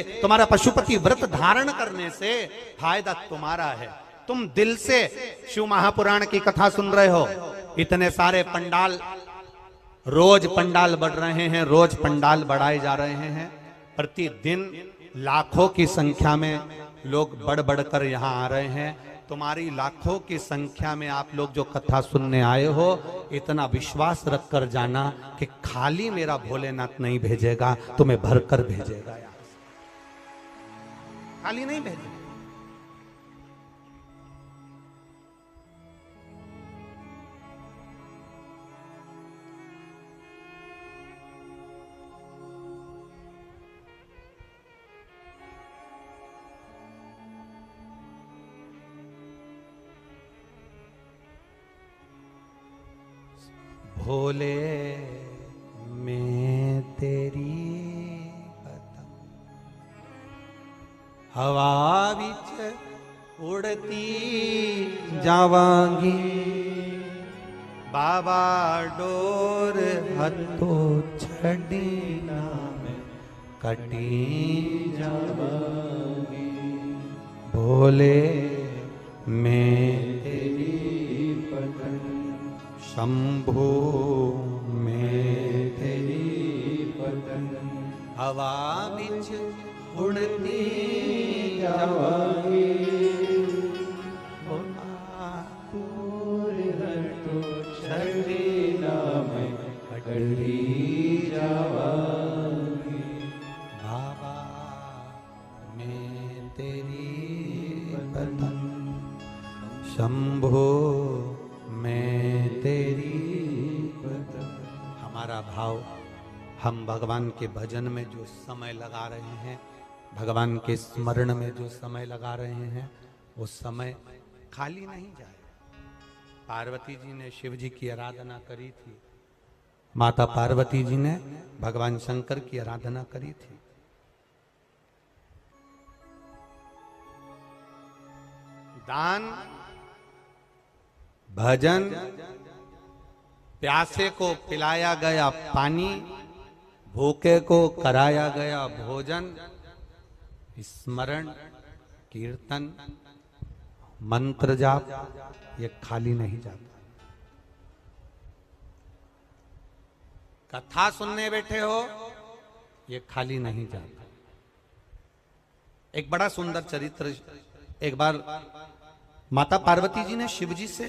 तुम्हारा पशुपति व्रत धारण करने से फायदा तुम्हारा है। तुम दिल से शिव महापुराण की कथा सुन रहे हो। इतने सारे पंडाल, रोज पंडाल बढ़ रहे हैं, रोज पंडाल बढ़ाए जा रहे हैं। प्रतिदिन लाखों की संख्या में लोग बढ़ बढ़कर यहाँ आ रहे हैं। तुम्हारी लाखों की संख्या में आप लोग जो कथा सुनने आए हो, इतना विश्वास रख कर जाना कि खाली मेरा भोलेनाथ नहीं भेजेगा, तुम्हें भरकर भेजेगा, खाली नहीं भेजेगा। भोले मैं तेरी पतंग हवा विच उड़ती जावांगी, बाबा डोर हथो छड़ी ना मैं कटी जावांगी। भोले मैं तेरी पतंग शंभो मैं तेरी पतंग हवा विच उड़ती जावांगी, छड़ी ना मैं कटी जावांगी। बाबा मैं तेरी पतंग शंभो मैं तेरी पतंग। हमारा भाव, हम भगवान के भजन में जो समय लगा रहे हैं, भगवान के स्मरण में जो समय लगा रहे हैं, वो समय खाली नहीं जाए। पार्वती जी ने शिव जी की आराधना करी थी, माता पार्वती जी ने भगवान शंकर की आराधना करी थी। दान, भजन, प्यासे को पिलाया गया पानी, भूखे को कराया गया भोजन, स्मरण, कीर्तन, मंत्र जाप, ये खाली नहीं जाता। कथा सुनने बैठे हो, ये खाली नहीं जाता। एक बड़ा सुंदर चरित्र, एक बार माता पार्वती जी ने शिव जी से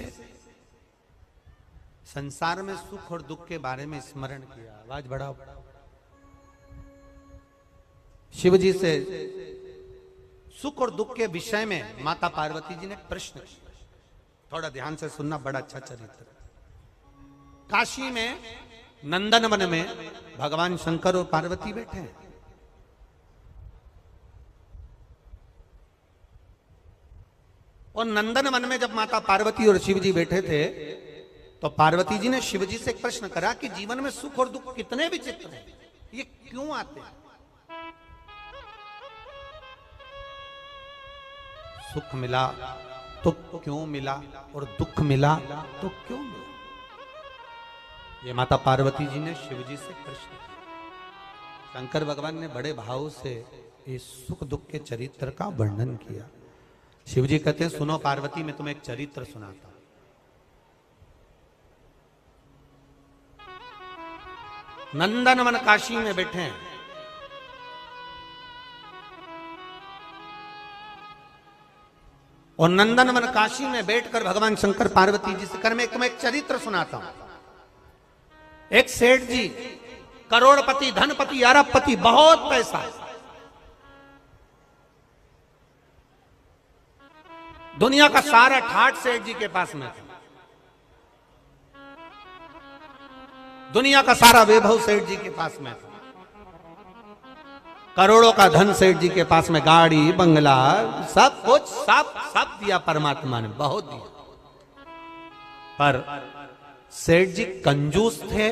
संसार में सुख और दुख के बारे में स्मरण किया। आवाज बढ़ाओ। शिव जी से सुख और दुख के विषय में माता पार्वती जी ने प्रश्न किया। थोड़ा ध्यान से सुनना, बड़ा अच्छा चरित्र। काशी में नंदन वन में भगवान शंकर और पार्वती बैठे हैं। और नंदन वन में जब माता पार्वती और शिव जी बैठे थे, तो पार्वती जी ने शिव जी से एक प्रश्न करा कि जीवन में सुख और दुख कितने विचित्र हैं, ये क्यों आते हैं? सुख मिला तो क्यों मिला, और दुख मिला तो क्यों मिला? ये माता पार्वती जी ने शिव जी से प्रश्न किया। शंकर भगवान ने बड़े भाव से इस सुख दुख के चरित्र का वर्णन किया। शिव जी कहते हैं, सुनो पार्वती, मैं तुम्हें एक चरित्र सुनाता हूं। नंदनवन काशी में बैठे हैं, और नंदनवन काशी में बैठकर भगवान शंकर पार्वती जी से कर, मैं तुम्हें एक चरित्र सुनाता हूं। एक सेठ जी, करोड़पति, धनपति, अरबपति, बहुत पैसा, दुनिया का सारा ठाठ सेठ जी के पास में था। दुनिया का सारा वैभव सेठ जी के पास में था। करोड़ों का धन सेठ जी के पास में, गाड़ी, बंगला, सब कुछ, सब दिया परमात्मा ने, बहुत दिया। पर सेठ जी कंजूस थे,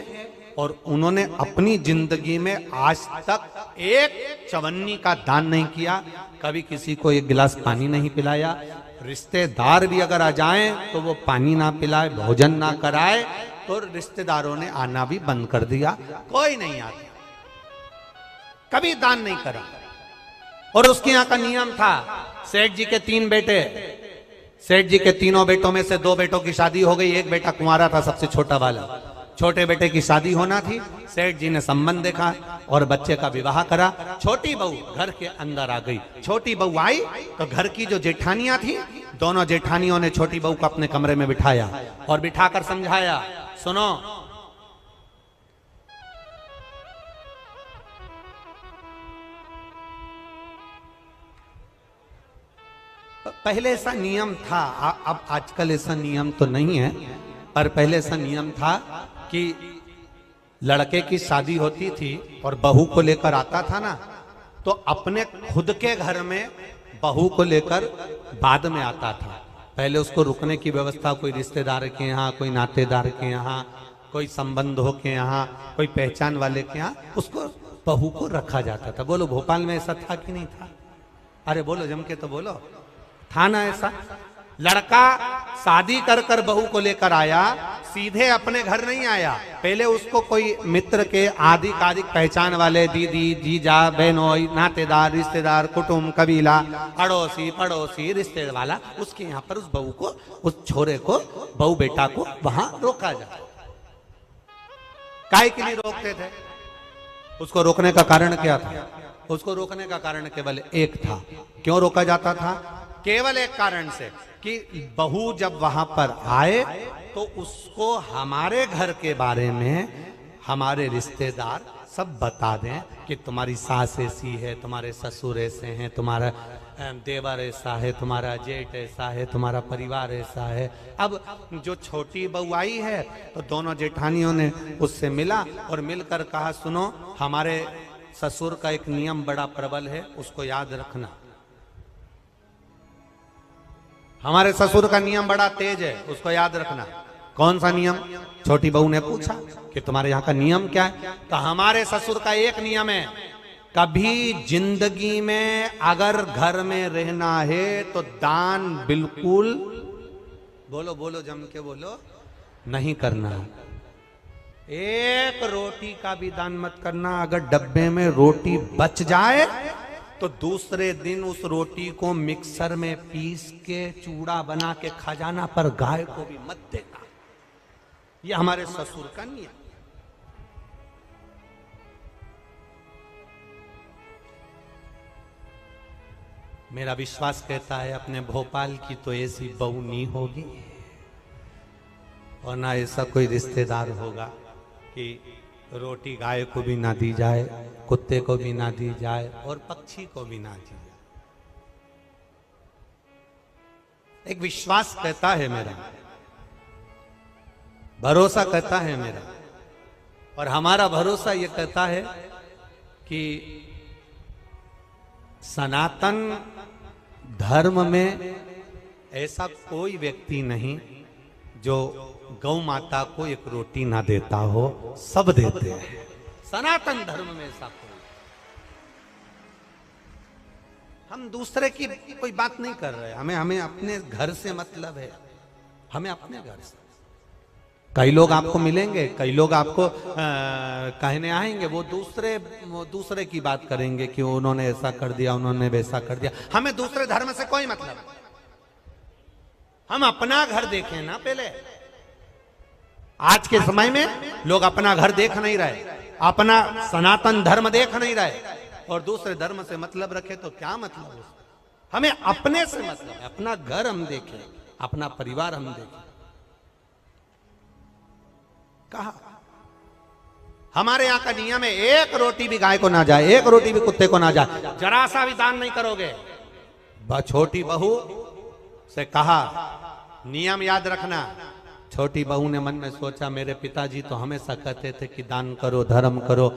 और उन्होंने अपनी जिंदगी में आज तक एक चवन्नी का दान नहीं किया। कभी किसी को एक गिलास पानी नहीं पिलाया। रिश्तेदार भी अगर आ जाएं तो वो पानी ना पिलाए, भोजन ना कराए, तो रिश्तेदारों ने आना भी बंद कर दिया। कोई नहीं आता, कभी दान नहीं करा। और उसके यहाँ का नियम था, सेठ जी के 3 बेटे, सेठ जी के तीनों बेटों में से 2 बेटों की शादी हो गई, एक बेटा कुंवारा था, सबसे छोटा वाला। छोटे बेटे की शादी होना थी, सेठ जी ने संबंध देखा और बच्चे का विवाह करा। छोटी बहू घर के अंदर आ गई। छोटी बहू आई तो घर की जो जेठानियां थी, दोनों जेठानियों ने छोटी बहू को अपने कमरे में बिठाया और बिठाकर समझाया, सुनो, पहले ऐसा नियम था, अब आजकल ऐसा नियम तो नहीं है, पर पहले ऐसा नियम था कि लड़के की शादी होती थी और बहू को लेकर आता था ना, तो अपने खुद के घर में बहू को लेकर बाद में आता था। पहले उसको रुकने की व्यवस्था कोई रिश्तेदार के यहाँ, कोई नातेदार के यहाँ, कोई संबंधों के यहाँ, कोई पहचान वाले के यहाँ उसको बहू को रखा जाता था। बोलो भोपाल में ऐसा था कि नहीं था? अरे बोलो, जम के तो बोलो, था ना ऐसा? लड़का शादी कर कर बहू को लेकर आया, सीधे अपने घर नहीं आया, पहले उसको कोई मित्र के आदिक पहचान वाले, दीदी, जीजा, बहनोई, नातेदार, रिश्तेदार, कुटुंब, कबीला, अड़ोसी पड़ोसी, रिश्ते वाला, उसके यहाँ पर उस बहू को, उस छोरे को, बहू बेटा को वहां रोका जाता। काहे के लिए रोकते थे? उसको रोकने का कारण क्या था? उसको रोकने का कारण केवल एक था। क्यों रोका जाता था? केवल एक कारण से कि बहू जब वहां पर आए तो उसको हमारे घर के बारे में हमारे रिश्तेदार सब बता दें कि तुम्हारी सास ऐसी है, तुम्हारे ससुर ऐसे हैं, तुम्हारा देवर ऐसा है, तुम्हारा जेठ ऐसा है, तुम्हारा परिवार ऐसा है। अब जो छोटी बहू आई है तो दोनों जेठानियों ने उससे मिला और मिलकर कहा, सुनो, हमारे ससुर का एक नियम बड़ा प्रबल है, उसको याद रखना। हमारे ससुर का नियम बड़ा तेज है, उसको याद रखना। कौन सा नियम? छोटी बहू ने पूछा कि तुम्हारे यहाँ का नियम क्या है? तो हमारे ससुर का एक नियम है, कभी जिंदगी में अगर घर में रहना है तो दान बिल्कुल, बोलो बोलो जम के बोलो, नहीं करना। एक रोटी का भी दान मत करना। अगर डब्बे में रोटी बच जाए तो दूसरे दिन उस रोटी को मिक्सर में पीस के चूड़ा बना के खा जाना, पर गाय को भी मत देना। ये हमारे ससुर का नियम। मेरा विश्वास कहता है अपने भोपाल की तो ऐसी बहू नहीं होगी और ना ऐसा कोई रिश्तेदार होगा कि रोटी गाय को भी ना दी जाए, कुत्ते को भी ना दी जाए और पक्षी को भी ना दी जाए। एक विश्वास कहता है मेरा, भरोसा कहता है मेरा, और हमारा भरोसा यह कहता है कि सनातन धर्म में ऐसा कोई व्यक्ति नहीं जो गौ माता को एक रोटी ना देता हो, सब देते हैं। सनातन धर्म में ऐसा कोई, हम दूसरे की कोई बात नहीं कर रहे, हमें अपने घर से मतलब है, हमें अपने घर से। कई लोग आपको मिलेंगे, कई लोग आपको कहने आएंगे, वो दूसरे की बात करेंगे कि उन्होंने ऐसा कर दिया, उन्होंने वैसा कर दिया। हमें दूसरे धर्म से कोई मतलब, हम अपना घर देखें ना पहले। आज के समय में लोग अपना घर देख नहीं रहे, अपना सनातन धर्म देख नहीं रहे और दूसरे धर्म से मतलब रखे तो क्या मतलब है? हमें अपने से मतलब है, अपना घर हम देखें, अपना परिवार हम देखें। कहा हमारे यहाँ का नियम है, एक रोटी भी गाय को ना जाए, एक रोटी भी कुत्ते को ना जाए, जरा सा भी दान नहीं करोगे। छोटी बहू से कहा नियम याद रखना। छोटी बहू ने मन में सोचा, मेरे पिताजी तो हमेशा कहते थे कि दान करो, धर्म करो,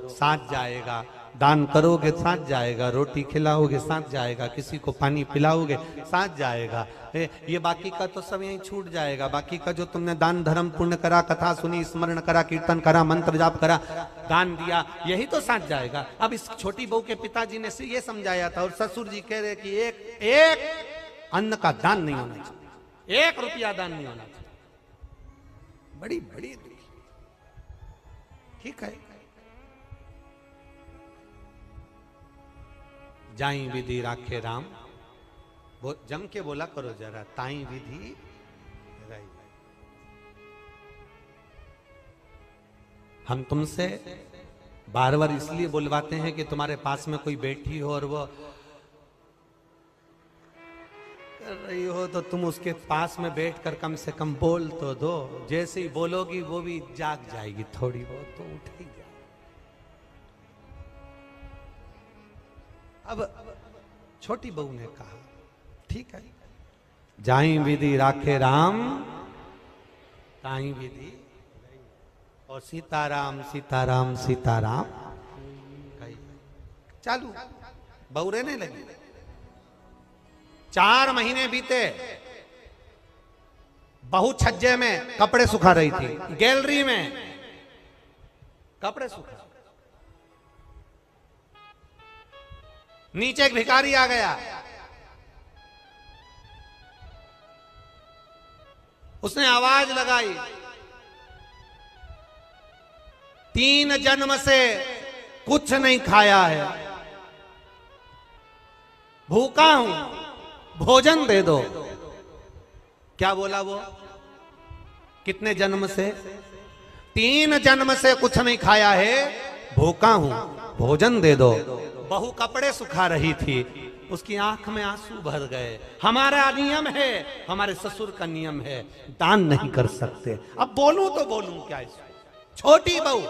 साथ जाएगा। दान करोगे साथ जाएगा, रोटी खिलाओगे साथ जाएगा, किसी को पानी पिलाओगे साथ जाएगा, ये बाकी का तो सब यहीं छूट जाएगा। बाकी का जो तुमने दान धर्म पुण्य करा, कथा सुनी, स्मरण करा, कीर्तन करा, मंत्र जाप करा, दान दिया, यही तो साथ जाएगा। अब इस छोटी बहू के पिताजी ने ये समझाया था और ससुर जी कह रहे कि एक अन्न का दान नहीं होना चाहिए, 1 रुपया दान नहीं होना चाहिए। बड़ी बड़ी ठीक है, जाई विधि राखे राम, वो जम के बोला करो जरा, ताई विधि रही। हम तुमसे बार बार इसलिए बुलवाते हैं कि तुम्हारे पास में कोई बैठी हो और वो कर रही हो तो तुम उसके पास में बैठकर कम से कम बोल तो दो। जैसे ही बोलोगी वो भी जाग जाएगी, थोड़ी बहुत तो उठ ही जाए। अब छोटी बहू ने कहा ठीक है, जाई विधि राखे राम, ताई विधि, और सीताराम सीताराम सीताराम चालू बहू रहने लगी। 4 महीने बीते, बहू छज्जे में कपड़े सुखा रही थी, गैलरी में कपड़े सुखा। नीचे एक भिखारी आ गया, उसने आवाज लगाई, 3 जन्म से कुछ नहीं खाया है, भूखा हूं, भोजन दे दो। क्या बोला वो? कितने जन्म से? 3 जन्म से कुछ नहीं खाया है, भूखा हूं, भोजन दे दो। बहू कपड़े सुखा रही थी, उसकी आंख में आंसू भर गए। हमारा नियम है, हमारे ससुर का नियम है, दान नहीं कर सकते। अब बोलूं तो बोलूं क्या इसमें? छोटी बहू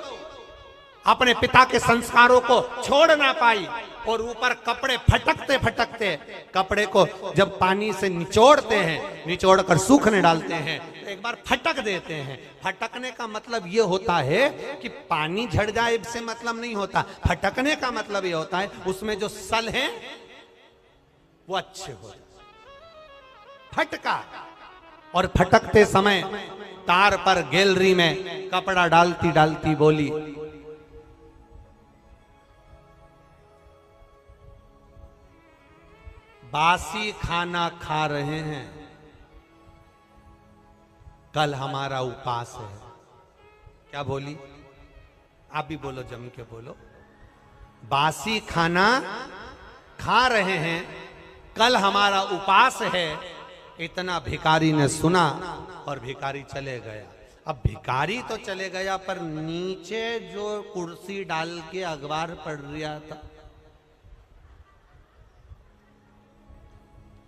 अपने पिता के संस्कारों को छोड़ ना पाई और ऊपर कपड़े फटकते फटकते, कपड़े को जब पानी से निचोड़ते हैं, निचोड़ कर सूखने डालते हैं, तो एक बार फटक देते हैं। फटकने का मतलब ये होता है कि पानी झड़ जाए से मतलब नहीं होता। फटकने का मतलब ये होता है उसमें जो सल हैं वो अच्छे हो जाए। फटका, और फटकते समय तार पर गैलरी में कपड़ा डालती डालती बोली, बासी खाना खा रहे हैं, कल हमारा उपास है। क्या बोली? आप भी बोलो, जम के बोलो। बासी खाना खा रहे हैं, कल हमारा उपास है। इतना भिखारी ने सुना और भिखारी चले गया। अब भिखारी तो चले गया, पर नीचे जो कुर्सी डाल के अखबार पढ़ रहा था,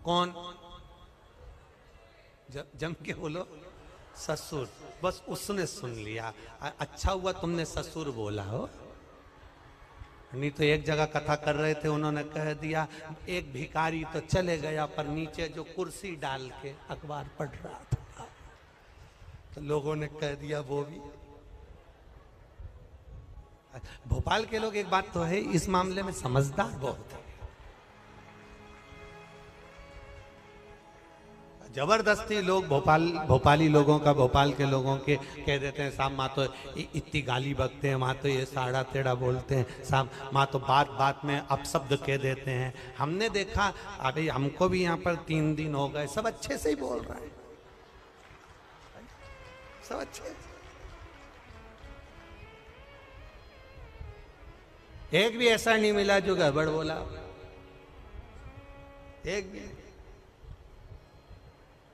कौन? जम के बोलो, ससुर। बस उसने सुन लिया। अच्छा हुआ तुमने ससुर बोला हो, नहीं तो एक जगह कथा कर रहे थे, उन्होंने कह दिया एक भिखारी तो चले गया, पर नीचे जो कुर्सी डाल के अखबार पढ़ रहा था, तो लोगों ने कह दिया वो भी। भोपाल के लोग, एक बात तो है, इस मामले में समझदार बहुत है। जबरदस्ती लोग भोपाली लोगों का, भोपाल के लोगों के कह देते हैं साहब माँ तो इतनी गाली बकते हैं, माँ तो ये साड़ा तेड़ा बोलते हैं, साहब माँ तो बात बात में अपशब्द कह देते हैं। हमने देखा, अभी हमको भी यहाँ पर 3 दिन हो गए, सब अच्छे से ही बोल रहे हैं, सब अच्छे। एक भी ऐसा नहीं मिला जो गड़बड़ बोला, एक भी।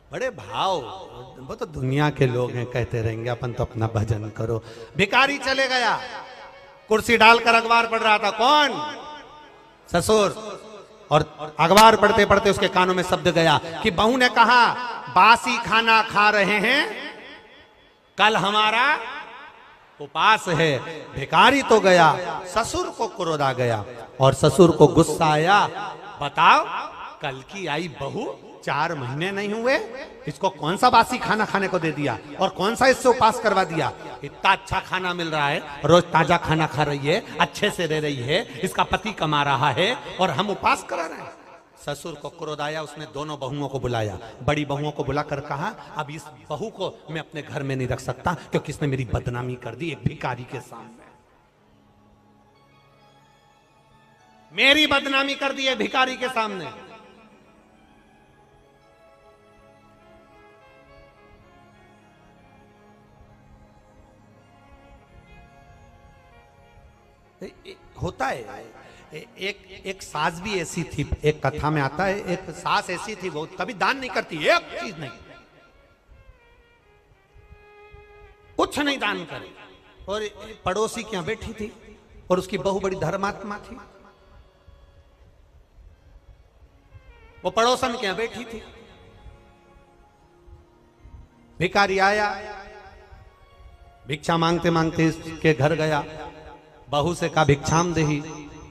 बड़े भाव, वो तो दुनिया के लोग हैं, कहते रहेंगे, अपन तो अपना भजन करो। भिखारी चले गया, कुर्सी डालकर अखबार पढ़ रहा था, कौन? ससुर। और अखबार पढ़ते पढ़ते उसके कानों में शब्द गया कि बहू ने कहा बासी खाना खा रहे हैं, कल हमारा उपास है। भिखारी तो गया, ससुर को क्रोध आ गया और ससुर को गुस्सा आया। बताओ, कल की आई बहू, 4 महीने नहीं हुए, इसको कौन सा बासी खाना खाने को दे दिया और कौन सा इससे उपास करवा दिया? इतना अच्छा खाना मिल रहा है, रोज ताजा खाना खा रही है, अच्छे से रह रही है, इसका पति कमा रहा है और हम उपास करा रहे हैं। ससुर को क्रोध आया, उसने दोनों बहुओं को बुलाया, बड़ी बहुओं को बुलाकर कहा अब इस बहू को मैं अपने घर में नहीं रख सकता, क्योंकि इसने मेरी बदनामी कर दी एक भिखारी के सामने। मेरी बदनामी कर दी है भिखारी के सामने। होता है एक सास भी ऐसी थी, एक कथा में आता है, एक सास ऐसी थी, वो कभी दान नहीं करती, एक चीज नहीं, कुछ नहीं दान करे। और पड़ोसी के यहां बैठी थी और उसकी बहू बड़ी धर्मात्मा थी, वो पड़ोसन के यहां बैठी थी। भिखारी आया, भिक्षा मांगते मांगते इसके घर गया, बहू से कहा भिक्षाम देही।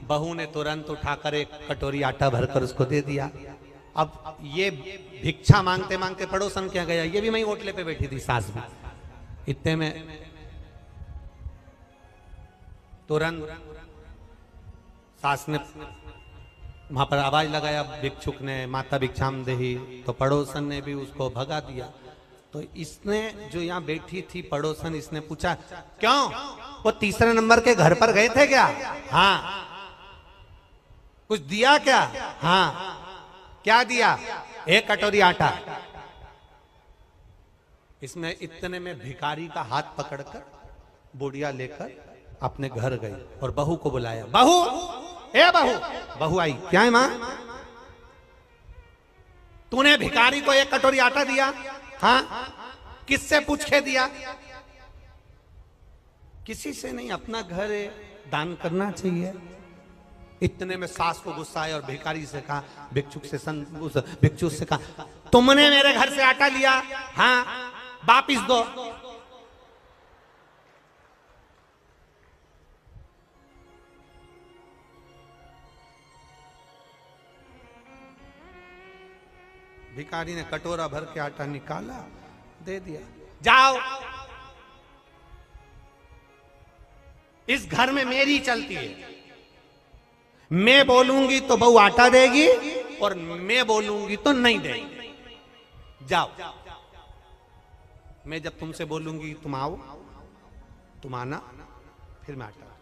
बहू ने तुरंत उठाकर एक कटोरी आटा भरकर उसको दे दिया। अब ये भिक्षा मांगते मांगते पड़ोसन क्या गया, ये भी वहीं ओटले पे बैठी थी सास भी। इतने में तुरंत सास ने वहां पर आवाज लगाया, भिक्षुक ने, माता भिक्षाम देही। तो पड़ोसन ने भी उसको भगा दिया। तो इसने जो यहाँ बैठी थी पड़ोसन, इसने पूछा क्यों, वो तीसरे नंबर के घर पर गए थे क्या? हाँ। कुछ दिया क्या? हाँ। क्या दिया? एक कटोरी आटा। इसमें इतने में भिखारी का हाथ पकड़कर बुढ़िया लेकर अपने घर गई और बहू को बुलाया, बहू, ए बहू। बहू आई, क्या है मां? तूने भिखारी को एक कटोरी आटा दिया? हाँ। किससे पूछ के दिया? किसी से नहीं, अपना घर है, दान करना चाहिए। इतने में सास को गुस्सा आया और भिखारी से कहा, भिक्षुक से कहा, तुमने मेरे घर से आटा लिया? हाँ। वापिस दो। भिखारी ने कटोरा भर के आटा निकाला, दे दिया। जाओ, इस घर में मेरी चलती है, मैं बोलूंगी तो बहू आटा देगी और मैं बोलूंगी तो नहीं देगी। जाओ, मैं जब तुमसे बोलूंगी तुम आओ, तुम आना, फिर मैं आटा।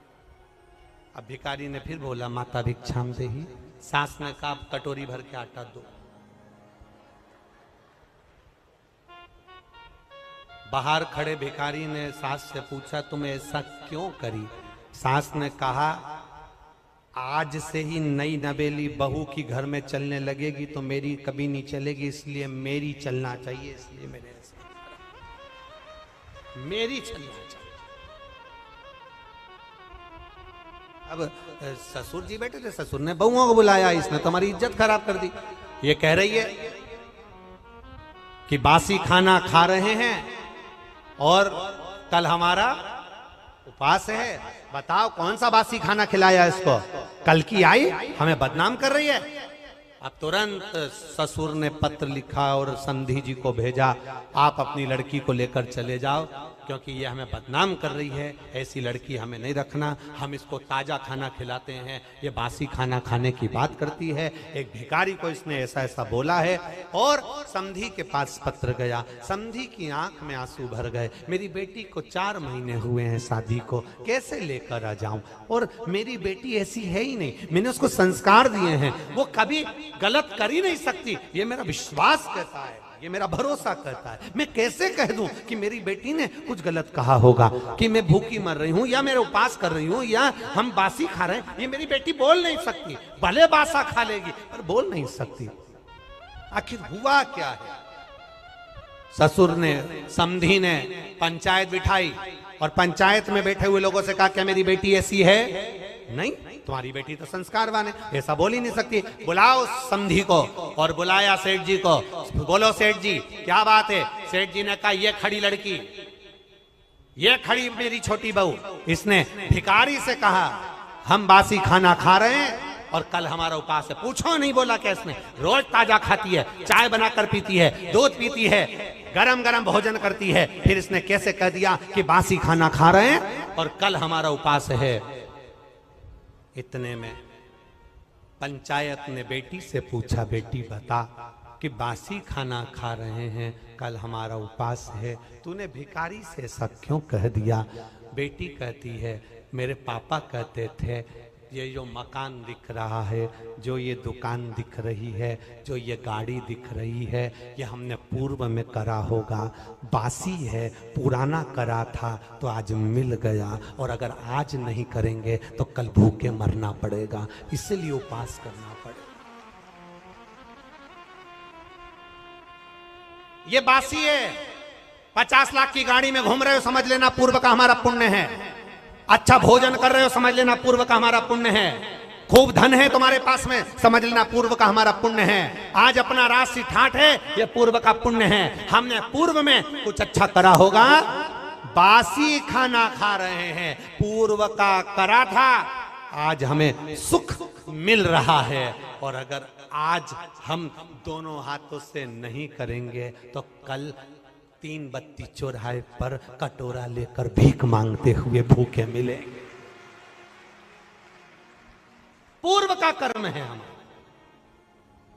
अब भिखारी ने फिर बोला, माता भिक्षाम देही। सास ने कहा, कटोरी भर के आटा दो। बाहर खड़े भिखारी ने सास से पूछा, तुम ऐसा क्यों करी? सास ने कहा, आज से ही नई नवेली बहू की घर में चलने लगेगी तो मेरी कभी नहीं चलेगी, इसलिए मेरी चलना चाहिए, इसलिए मैंने ऐसा करा। मेरी चलना चाहिए। अब ससुर जी बैठे थे, ससुर ने बहुओं को बुलाया, इसने तुम्हारी इज्जत खराब कर दी। ये कह रही है कि बासी खाना खा रहे हैं और कल हमारा उपास है। बताओ कौन सा बासी खाना खिलाया इसको? कल की आई हमें बदनाम कर रही है। अब तुरंत ससुर ने पत्र लिखा और संधि जी को भेजा, आप अपनी लड़की को लेकर चले जाओ, क्योंकि ये हमें बदनाम कर रही है, ऐसी लड़की हमें नहीं रखना। हम इसको ताजा खाना खिलाते हैं, ये बासी खाना खाने की बात करती है। एक भिखारी को इसने ऐसा ऐसा बोला है। और समधी के पास पत्र गया, समधी की आंख में आंसू भर गए। मेरी बेटी को 4 महीने हुए हैं शादी को, कैसे लेकर आ जाऊं? और मेरी बेटी ऐसी है ही नहीं, मैंने उसको संस्कार दिए हैं, वो कभी गलत कर ही नहीं सकती, ये मेरा विश्वास कहता है, ये मेरा भरोसा करता है। मैं कैसे कह दूं कि मेरी बेटी ने कुछ गलत कहा होगा, कि मैं भूखी मर रही हूं या मेरे उपास कर रही हूं या हम बासी खा रहे हैं? ये मेरी बेटी बोल नहीं सकती, भले बासा खा लेगी पर बोल नहीं सकती। आखिर हुआ क्या है? ससुर ने, समधी ने पंचायत बिठाई और पंचायत में बैठे हुए लोगों से कहा, क्या मेरी बेटी ऐसी है? नहीं, तुम्हारी बेटी तो संस्कारवान है, ऐसा बोल ही नहीं सकती। बुलाओ समधी को। और बुलाया सेठ जी को। बोलो सेठ जी, क्या बात है? सेठ जी ने कहा, ये खड़ी लड़की, ये खड़ी मेरी छोटी बहू, इसने भिखारी से कहा हम बासी खाना खा रहे हैं और कल हमारा उपास है। पूछो नहीं बोला कैसे? रोज ताजा खाती है, चाय बनाकर पीती है, दूध पीती है, गरम गरम भोजन करती है, फिर इसने कैसे कह दिया कि बासी खाना खा रहे हैं और कल हमारा उपास है? इतने में पंचायत ने बेटी से पूछा, बेटी बता कि बासी खाना खा रहे हैं, कल हमारा उपास है, तूने भिखारी से ऐसा क्यों कह दिया? बेटी कहती है, मेरे पापा कहते थे ये जो मकान दिख रहा है, जो ये दुकान दिख रही है, जो ये गाड़ी दिख रही है, ये हमने पूर्व में करा होगा। बासी है, पुराना करा था तो आज मिल गया, और अगर आज नहीं करेंगे तो कल भूखे मरना पड़ेगा, इसलिए उपास करना पड़ेगा। ये बासी है, 50 लाख की गाड़ी में घूम रहे हो, समझ लेना पूर्व का हमारा पुण्य है। अच्छा भोजन कर रहे हो, समझ लेना पूर्व का हमारा पुण्य है। खूब धन है तुम्हारे पास में, समझ लेना पूर्व का हमारा पुण्य है। आज अपना राशि ठाठ है, ये पूर्व का पुण्य है। हमने पूर्व में कुछ अच्छा करा होगा। बासी खाना खा रहे हैं, पूर्व का करा था, आज हमें सुख मिल रहा है। और अगर आज हम दोनों हाथों से नहीं करेंगे तो कल 3 बत्ती चौराहे पर कटोरा लेकर भीख मांगते हुए भूखे मिलेंगे। पूर्व का कर्म है हमारा।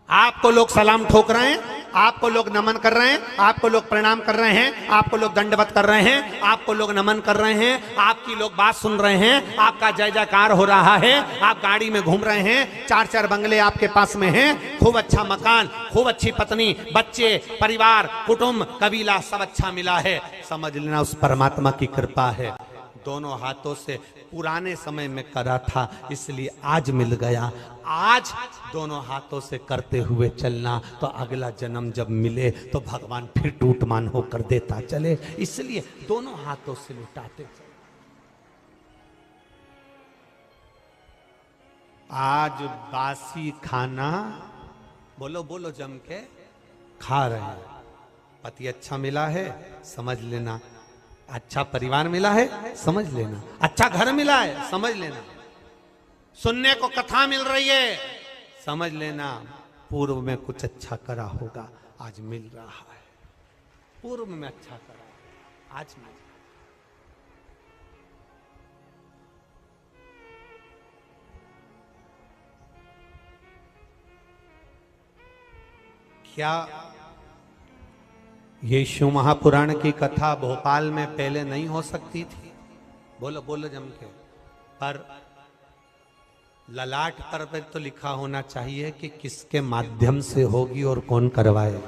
आपको लोग सलाम ठोक रहे हैं, आपको लोग नमन कर रहे हैं, आपको लोग प्रणाम कर रहे हैं, आपको लोग दंडवत कर रहे हैं, आपको लोग नमन कर रहे हैं, आपकी लोग बात सुन रहे हैं, आपका जय जयकार हो रहा है, आप गाड़ी में घूम रहे हैं, 4-4 बंगले आपके पास में हैं, खूब अच्छा मकान, खूब अच्छी पत्नी, बच्चे, परिवार, कुटुंब, कबीला सब अच्छा मिला है। समझ लेना उस परमात्मा की कृपा है। दोनों हाथों से पुराने समय में करा था, इसलिए आज मिल गया। आज दोनों हाथों से करते हुए चलना, तो अगला जन्म जब मिले तो भगवान फिर टूटमान होकर देता चले, इसलिए दोनों हाथों से लुटाते चले। आज बासी खाना बोलो बोलो जम के खा रहे हैं। पति अच्छा मिला है, समझ लेना अच्छा परिवार मिला है, समझ लेना अच्छा घर मिला है, समझ लेना सुनने को कथा मिल रही है, समझ लेना पूर्व में कुछ अच्छा करा होगा, आज मिल रहा है। पूर्व में अच्छा करा, आज मिल। क्या ये शिव महापुराण की कथा भोपाल में पहले नहीं हो सकती थी? बोलो बोलो जम के। पर ललाट पर तो लिखा होना चाहिए कि किसके माध्यम से होगी और कौन करवाए।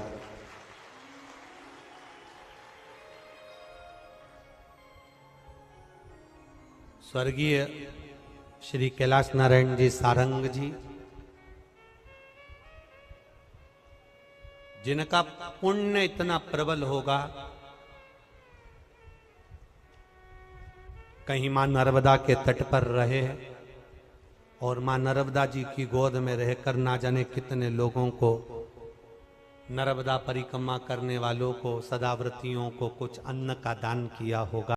स्वर्गीय श्री कैलाश नारायण जी सारंग जी, जिनका पुण्य इतना प्रबल होगा, कहीं मां नर्मदा के तट पर रहे और मां नर्मदा जी की गोद में रहकर ना जाने कितने लोगों को, नर्मदा परिक्रमा करने वालों को, सदाव्रतियों को कुछ अन्न का दान किया होगा।